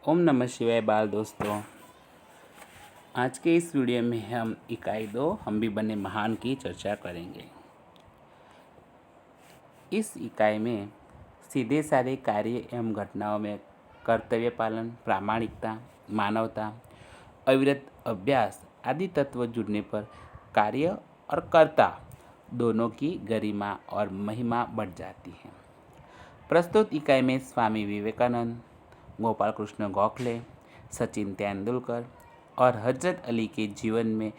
ओम नमः शिवाय बाल दोस्तों। आज के इस वीडियो में हम इकाई 2 हम भी बने महान की चर्चा करेंगे। इस इकाई में सीधे साधे कार्य एवं घटनाओं में कर्तव्य पालन, प्रामाणिकता, मानवता, अविरत अभ्यास आदि तत्व जुड़ने पर कार्य और कर्ता दोनों की गरिमा और महिमा बढ़ जाती है। प्रस्तुत इकाई में स्वामी विवेकानंद, गोपाल कृष्ण गोखले, सचिन तेंदुलकर और हजरत अली के जीवन में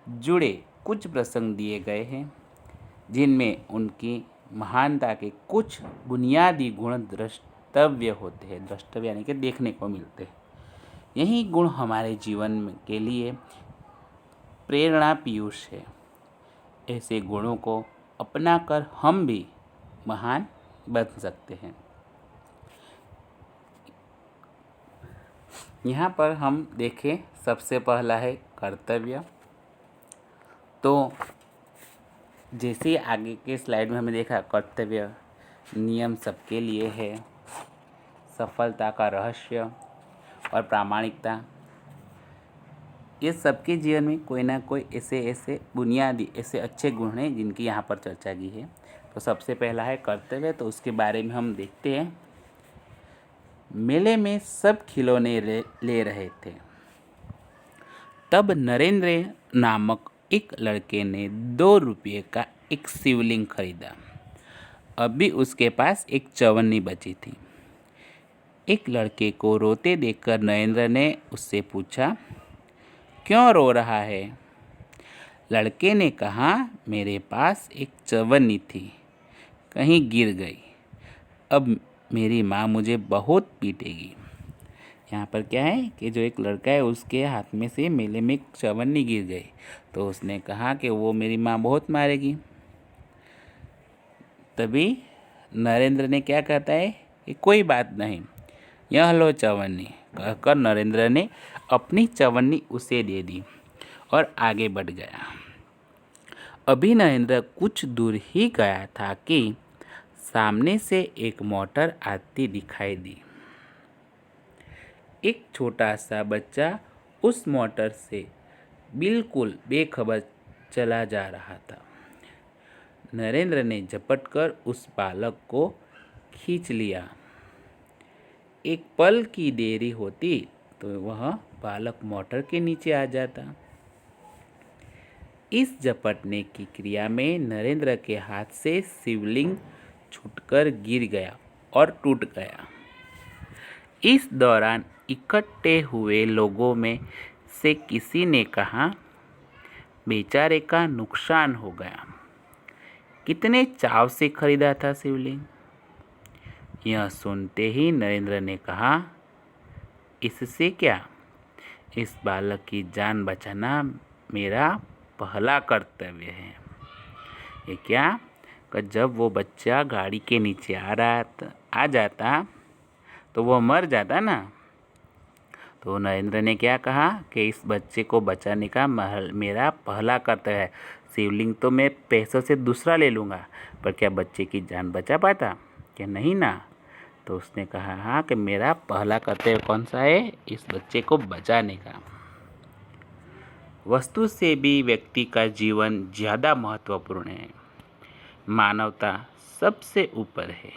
जुड़े कुछ प्रसंग दिए गए हैं, जिनमें उनकी महानता के कुछ बुनियादी गुण द्रष्टव्य होते हैं। द्रष्टव्य यानी कि देखने को मिलते हैं। यही गुण हमारे जीवन के लिए प्रेरणा पीयूष है। ऐसे गुणों को अपनाकर हम भी महान बन सकते हैं। यहाँ पर हम देखें, सबसे पहला है कर्तव्य। तो जैसे आगे के स्लाइड में हमें देखा, कर्तव्य नियम सबके लिए है, सफलता का रहस्य और प्रामाणिकता, ये सबके जीवन में कोई ना कोई ऐसे बुनियादी ऐसे अच्छे गुण हैं जिनकी यहाँ पर चर्चा की है। तो सबसे पहला है कर्तव्य। तो उसके बारे में हम देखते हैं। मेले में सब खिलौने ले रहे थे। तब नरेंद्र नामक एक लड़के ने 2 रुपये का एक शिवलिंग खरीदा। अभी उसके पास एक चवन्नी बची थी। एक लड़के को रोते देखकर नरेंद्र ने उससे पूछा, क्यों रो रहा है? लड़के ने कहा, मेरे पास एक चवन्नी थी, कहीं गिर गई। अब मेरी माँ मुझे बहुत पीटेगी। यहाँ पर क्या है कि जो एक लड़का है, उसके हाथ में से मेले में एक चवन्नी गिर गई। तो उसने कहा कि वो मेरी माँ बहुत मारेगी। तभी नरेंद्र ने क्या कहता है कि कोई बात नहीं, यह लो चवन्नी, कहकर नरेंद्र ने अपनी चवन्नी उसे दे दी और आगे बढ़ गया। अभी नरेंद्र कुछ दूर ही गया था कि सामने से एक मोटर आती दिखाई दी। एक छोटा सा बच्चा उस मोटर से बिल्कुल बेखबर चला जा रहा था। नरेंद्र ने झपट कर उस बालक को खींच लिया। एक पल की देरी होती तो वह बालक मोटर के नीचे आ जाता। इस झपटने की क्रिया में नरेंद्र के हाथ से शिवलिंग छूटकर गिर गया और टूट गया। इस दौरान इकट्ठे हुए लोगों में से किसी ने कहा, बेचारे का नुकसान हो गया, कितने चाव से खरीदा था शिवलिंग। यह सुनते ही नरेंद्र ने कहा, इससे क्या, इस बालक की जान बचाना मेरा पहला कर्तव्य है। ये क्या कि जब वो बच्चा गाड़ी के नीचे आ जाता तो वो मर जाता ना। तो नरेंद्र ने क्या कहा कि इस बच्चे को बचाने का मेरा पहला कर्तव्य है। शिवलिंग तो मैं पैसों से दूसरा ले लूँगा, पर क्या बच्चे की जान बचा पाता? क्या नहीं ना। तो उसने कहा, हाँ, कि मेरा पहला कर्तव्य कौन सा है? इस बच्चे को बचाने का। वस्तु से भी व्यक्ति का जीवन ज़्यादा महत्वपूर्ण है। मानवता सबसे ऊपर है।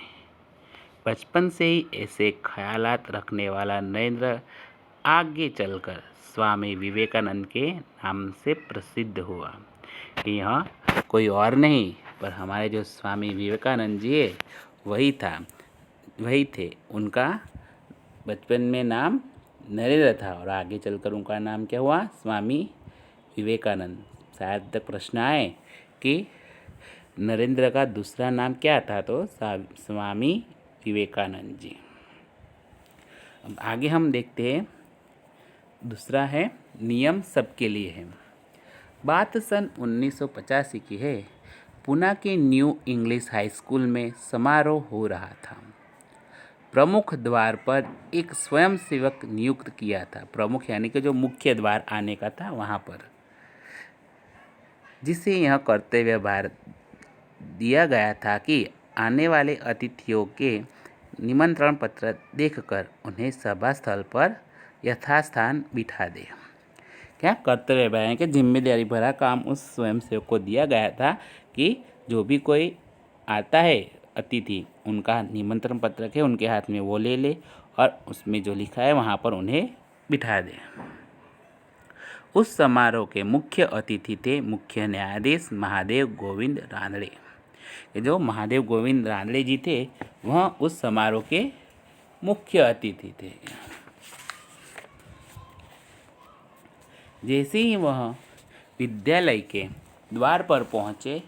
बचपन से ही ऐसे ख्यालात रखने वाला नरेंद्र आगे चलकर स्वामी विवेकानंद के नाम से प्रसिद्ध हुआ। यह कोई और नहीं पर हमारे जो स्वामी विवेकानंद जी है वही थे। उनका बचपन में नाम नरेंद्र था और आगे चलकर उनका नाम क्या हुआ? स्वामी विवेकानंद। शायद तक प्रश्न आए कि नरेंद्र का दूसरा नाम क्या था? तो स्वामी विवेकानंद जी। अब आगे हम देखते हैं। दूसरा है नियम सबके लिए है। बात सन 1985 की है। पुणे के न्यू इंग्लिश हाई स्कूल में समारोह हो रहा था। प्रमुख द्वार पर एक स्वयंसेवक नियुक्त किया था। प्रमुख यानी कि जो मुख्य द्वार आने का था वहाँ पर, जिसे यह कर्तव्य भार दिया गया था कि आने वाले अतिथियों के निमंत्रण पत्र देखकर उन्हें सभा स्थल पर यथास्थान बिठा दे। क्या कर्तव्य यानी कि जिम्मेदारी भरा काम उस स्वयंसेवक को दिया गया था कि जो भी कोई आता है अतिथि, उनका निमंत्रण पत्र है उनके हाथ में वो ले ले और उसमें जो लिखा है वहाँ पर उन्हें बिठा दे। उस समारोह के मुख्य अतिथि थे मुख्य न्यायाधीश महादेव गोविंद रानड़े। ये जो महादेव गोविंद रानड़े जी थे वह उस समारोह के मुख्य अतिथि थे। जैसे ही वह विद्यालय के द्वार पर पहुँचे,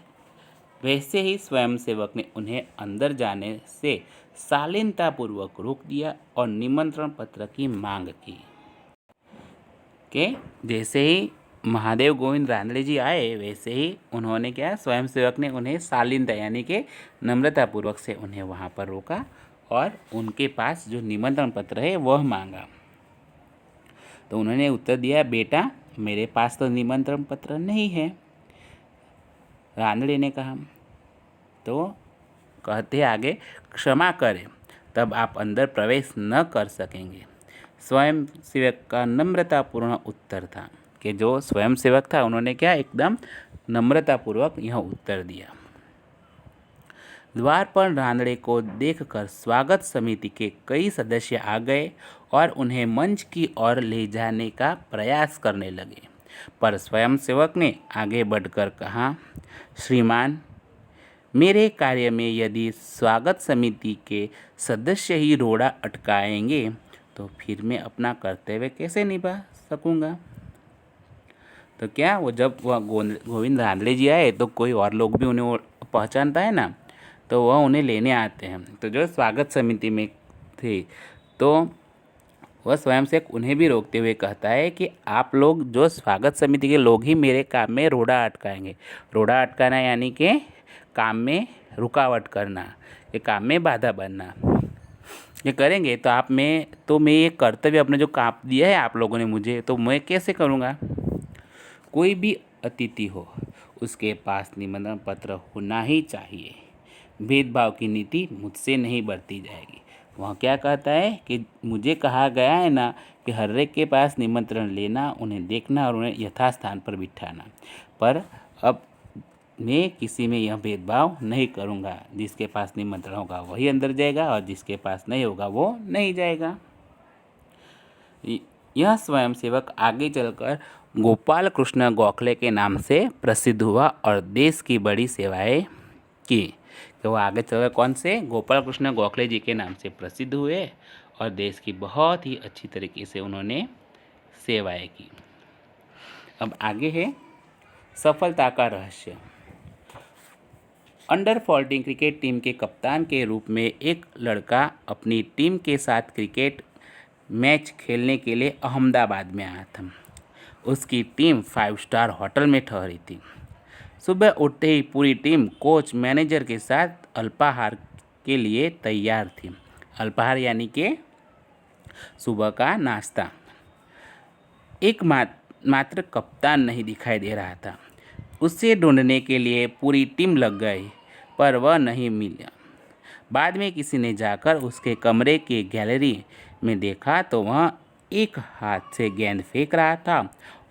वैसे ही स्वयंसेवक ने उन्हें अंदर जाने से शालीनतापूर्वक रोक दिया और निमंत्रण पत्र की मांग की। कि जैसे ही महादेव गोविंद रानड़े जी आए, वैसे ही उन्होंने क्या, स्वयंसेवक ने उन्हें शालीनता यानी कि नम्रतापूर्वक से उन्हें वहाँ पर रोका और उनके पास जो निमंत्रण पत्र है वह मांगा। तो उन्होंने उत्तर दिया, बेटा मेरे पास तो निमंत्रण पत्र नहीं है, रानड़े ने कहा। तो कहते आगे, क्षमा करें, तब आप अंदर प्रवेश न कर सकेंगे। स्वयं सेवक का नम्रतापूर्ण उत्तर था कि जो स्वयं सेवक था उन्होंने क्या, एकदम नम्रतापूर्वक यह उत्तर दिया। द्वार पर रानड़े को देखकर स्वागत समिति के कई सदस्य आ गए और उन्हें मंच की ओर ले जाने का प्रयास करने लगे, पर स्वयंसेवक ने आगे बढ़कर कहा, श्रीमान, मेरे कार्य में यदि स्वागत समिति के सदस्य ही रोड़ा अटकाएंगे तो फिर मैं अपना कर्तव्य कैसे निभा सकूंगा। तो क्या वो जब वह गोविंद रानड़े जी आए तो कोई और लोग भी उन्हें पहचानता है ना, तो वह उन्हें लेने आते हैं। तो जो स्वागत समिति में थे तो वह स्वयं से उन्हें भी रोकते हुए कहता है कि आप लोग जो स्वागत समिति के लोग ही मेरे काम में रोड़ा अटकाएंगे। रोड़ा अटकाना यानी कि काम में रुकावट करना, ये काम में बाधा बनना, ये करेंगे तो मैं ये कर्तव्य अपने जो काम दिया है आप लोगों ने मुझे, तो मैं कैसे करूँगा। कोई भी अतिथि हो उसके पास निमंत्रण पत्र होना ही चाहिए। भेदभाव की नीति मुझसे नहीं बरती जाएगी। वह क्या कहता है कि मुझे कहा गया है ना कि हर एक के पास निमंत्रण लेना, उन्हें देखना और उन्हें यथास्थान पर बिठाना, पर अब मैं किसी में यह भेदभाव नहीं करूँगा। जिसके पास निमंत्रण होगा वही अंदर जाएगा और जिसके पास नहीं होगा वो नहीं जाएगा। यह स्वयंसेवक आगे चलकर गोपाल कृष्ण गोखले के नाम से प्रसिद्ध हुआ और देश की बड़ी सेवाएं की। तो वो आगे चलकर कौन से, गोपाल कृष्ण गोखले जी के नाम से प्रसिद्ध हुए और देश की बहुत ही अच्छी तरीके से उन्होंने सेवाएं की। अब आगे है सफलता का रहस्य। अंडर 14 क्रिकेट टीम के कप्तान के रूप में एक लड़का अपनी टीम के साथ क्रिकेट मैच खेलने के लिए अहमदाबाद में आया था। उसकी टीम 5 स्टार होटल में ठहरी थी। सुबह उठते ही पूरी टीम कोच मैनेजर के साथ अल्पाहार के लिए तैयार थी। अल्पाहार यानी कि सुबह का नाश्ता। एक मात्र कप्तान नहीं दिखाई दे रहा था। उसे ढूंढने के लिए पूरी टीम लग गई, पर वह नहीं मिला। बाद में किसी ने जाकर उसके कमरे के गैलरी में देखा तो वह एक हाथ से गेंद फेंक रहा था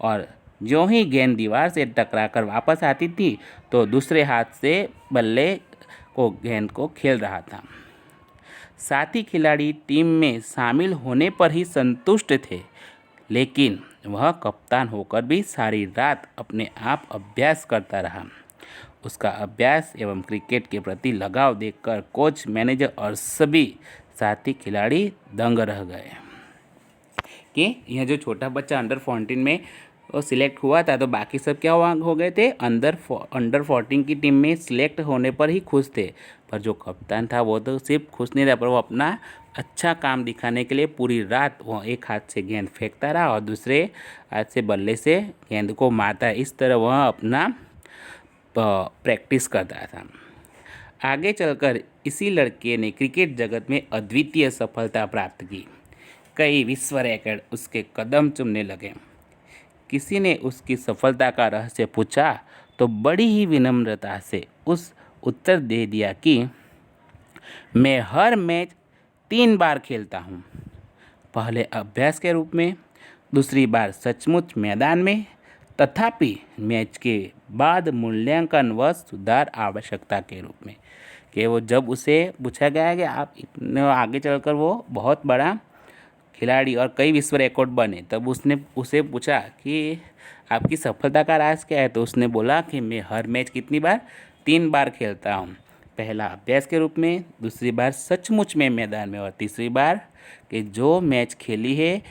और जो ही गेंद दीवार से टकराकर वापस आती थी तो दूसरे हाथ से बल्ले को गेंद को खेल रहा था। साथी खिलाड़ी टीम में शामिल होने पर ही संतुष्ट थे, लेकिन वह कप्तान होकर भी सारी रात अपने आप अभ्यास करता रहा। उसका अभ्यास एवं क्रिकेट के प्रति लगाव देखकर कोच, मैनेजर और सभी साथी खिलाड़ी दंग रह गए कि यह जो छोटा बच्चा अंडर 14 में वो सिलेक्ट हुआ था, तो बाकी सब क्या हो गए थे, अंडर 14 की टीम में सिलेक्ट होने पर ही खुश थे। पर जो कप्तान था वो तो सिर्फ खुश नहीं था, पर वो अपना अच्छा काम दिखाने के लिए पूरी रात वो एक हाथ से गेंद फेंकता रहा और दूसरे हाथ से बल्ले से गेंद को मारता है। इस तरह वह अपना प्रैक्टिस करता था। आगे चलकर इसी लड़के ने क्रिकेट जगत में अद्वितीय सफलता प्राप्त की। कई विश्व रिकॉर्ड उसके कदम चूमने लगे। किसी ने उसकी सफलता का रहस्य पूछा तो बड़ी ही विनम्रता से उस उत्तर दे दिया कि मैं हर मैच 3 बार खेलता हूँ। पहले अभ्यास के रूप में, दूसरी बार सचमुच मैदान में, तथापि मैच के बाद मूल्यांकन व सुधार आवश्यकता के रूप में। कि वो जब उसे पूछा गया है कि आप इतने आगे चलकर वो बहुत बड़ा खिलाड़ी और कई विश्व रिकॉर्ड बने, तब उसने उसे पूछा कि आपकी सफलता का राज क्या है, तो उसने बोला कि मैं हर मैच कितनी बार 3 बार खेलता हूँ। पहला अभ्यास के रूप में, दूसरी बार सचमुच में मैदान में, और तीसरी बार कि जो मैच खेली है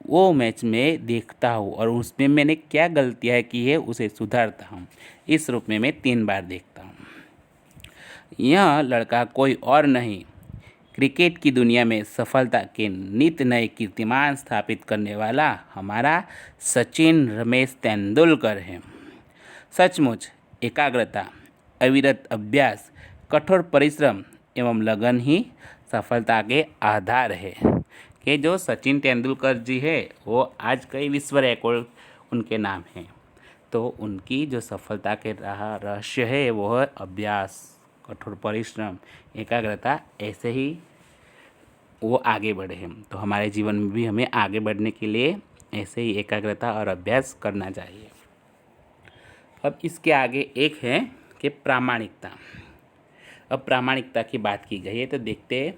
वो मैच में देखता हूँ और उसमें मैंने क्या गलतियाँ की है उसे सुधारता हूँ। इस रूप में मैं 3 बार देखता हूँ। यह लड़का कोई और नहीं, क्रिकेट की दुनिया में सफलता के नित नए कीर्तिमान स्थापित करने वाला हमारा सचिन रमेश तेंदुलकर है। सचमुच एकाग्रता, अविरत अभ्यास, कठोर परिश्रम एवं लगन ही सफलता के आधार है। कि जो सचिन तेंदुलकर जी है वो आज कई विश्व रिकॉर्ड उनके नाम हैं। तो उनकी जो सफलता के रहस्य है वो है अभ्यास, कठोर परिश्रम, एकाग्रता। ऐसे ही वो आगे बढ़े हैं। तो हमारे जीवन में भी हमें आगे बढ़ने के लिए ऐसे ही एकाग्रता और अभ्यास करना चाहिए। अब इसके आगे एक है कि प्रामाणिकता। अब प्रामाणिकता की बात की गई है तो देखते हैं।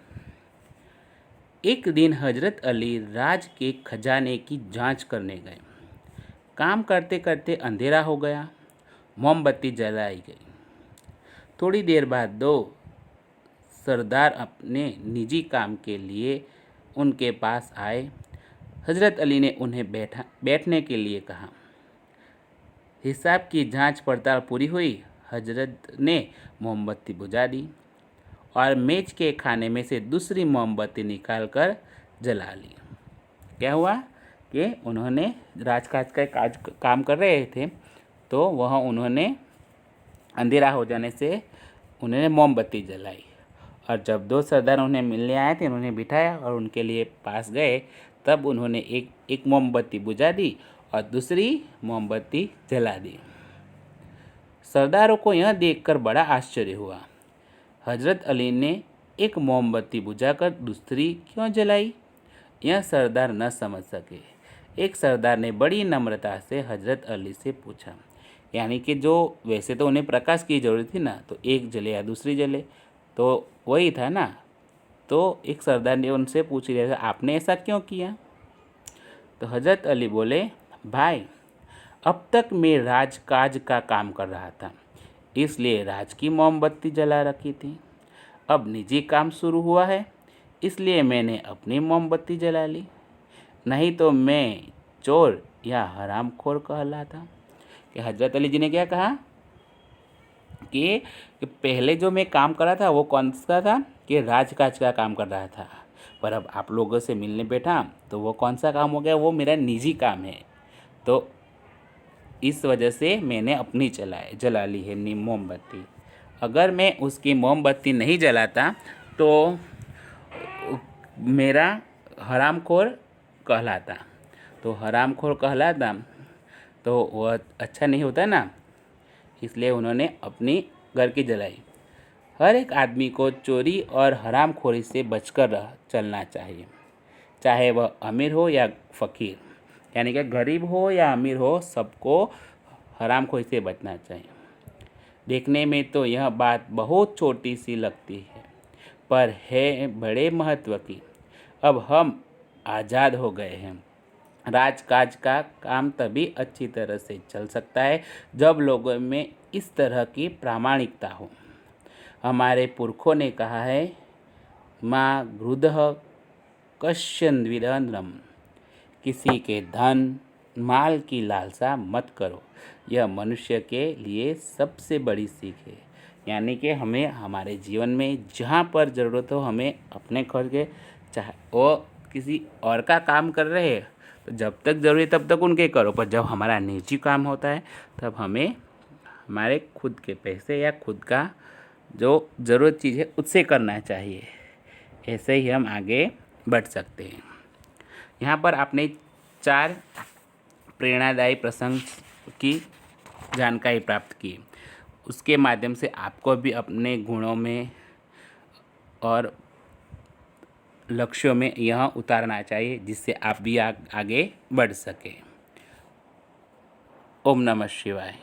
एक दिन हजरत अली राज के खजाने की जांच करने गए। काम करते करते अंधेरा हो गया, मोमबत्ती जलाई गई। थोड़ी देर बाद 2 सरदार अपने निजी काम के लिए उनके पास आए। हजरत अली ने उन्हें बैठने के लिए कहा। हिसाब की जांच पड़ताल पूरी हुई। हजरत ने मोमबत्ती बुझा दी और मेज के खाने में से दूसरी मोमबत्ती निकालकर जला ली। क्या हुआ कि उन्होंने राजकाज का काम कर रहे थे, तो वह उन्होंने अंधेरा हो जाने से उन्होंने मोमबत्ती जलाई। और जब 2 सरदार उन्हें मिलने आए थे, उन्होंने बिठाया और उनके लिए पास गए, तब उन्होंने एक मोमबत्ती बुझा दी और दूसरी मोमबत्ती जला दी। सरदारों को यह देखकर बड़ा आश्चर्य हुआ। हजरत अली ने एक मोमबत्ती बुझाकर दूसरी क्यों जलाई, यह सरदार न समझ सके। एक सरदार ने बड़ी नम्रता से हजरत अली से पूछा, यानी कि जो वैसे तो उन्हें प्रकाश की ज़रूरत थी ना, तो एक जले या दूसरी जले, तो वही था ना। तो एक सरदार ने उनसे पूछ लिया था, आपने ऐसा क्यों किया? तो हजरत अली बोले, भाई, अब तक मैं राजकाज का काम कर रहा था, इसलिए राज की मोमबत्ती जला रखी थी। अब निजी काम शुरू हुआ है, इसलिए मैंने अपनी मोमबत्ती जला ली, नहीं तो मैं चोर या हरामखोर कहलाता। कि हजरत अली जी ने क्या कहा कि पहले जो मैं काम कर रहा था वो कौन सा था, कि राजकाज का काम कर रहा था, पर अब आप लोगों से मिलने बैठा तो वो कौन सा काम हो गया, वो मेरा निजी काम है। तो इस वजह से मैंने अपनी जला ली है मोमबत्ती। अगर मैं उसकी मोमबत्ती नहीं जलाता तो मेरा हरामखोर कहलाता। तो हरामखोर कहलाता तो वह अच्छा नहीं होता ना, इसलिए उन्होंने अपनी घर की जलाई। हर एक आदमी को चोरी और हरामखोरी से बचकर चलना चाहिए, चाहे वह अमीर हो या फ़कीर, यानी कि गरीब हो या अमीर हो, सबको हरामखोरी से बचना चाहिए। देखने में तो यह बात बहुत छोटी सी लगती है, पर है बड़े महत्व की। अब हम आज़ाद हो गए हैं। राजकाज का काम तभी अच्छी तरह से चल सकता है जब लोगों में इस तरह की प्रामाणिकता हो। हमारे पुरखों ने कहा है, माँ गृधः कश्चिद्विदनम्, किसी के धन माल की लालसा मत करो। यह मनुष्य के लिए सबसे बड़ी सीख है। यानी कि हमें हमारे जीवन में जहाँ पर ज़रूरत हो, हमें अपने खर्च के, चाहे वो किसी और का काम कर रहे हैं तो जब तक ज़रूरी तब तक उनके करो, पर जब हमारा निजी काम होता है तब हमें हमारे खुद के पैसे या खुद का जो ज़रूरत चीज़ है उससे करना चाहिए। ऐसे ही हम आगे बढ़ सकते हैं। यहाँ पर आपने 4 प्रेरणादायी प्रसंग की जानकारी प्राप्त की। उसके माध्यम से आपको भी अपने गुणों में और लक्ष्यों में यह उतारना चाहिए जिससे आप भी आगे बढ़ सकें। ओम नमः शिवाय।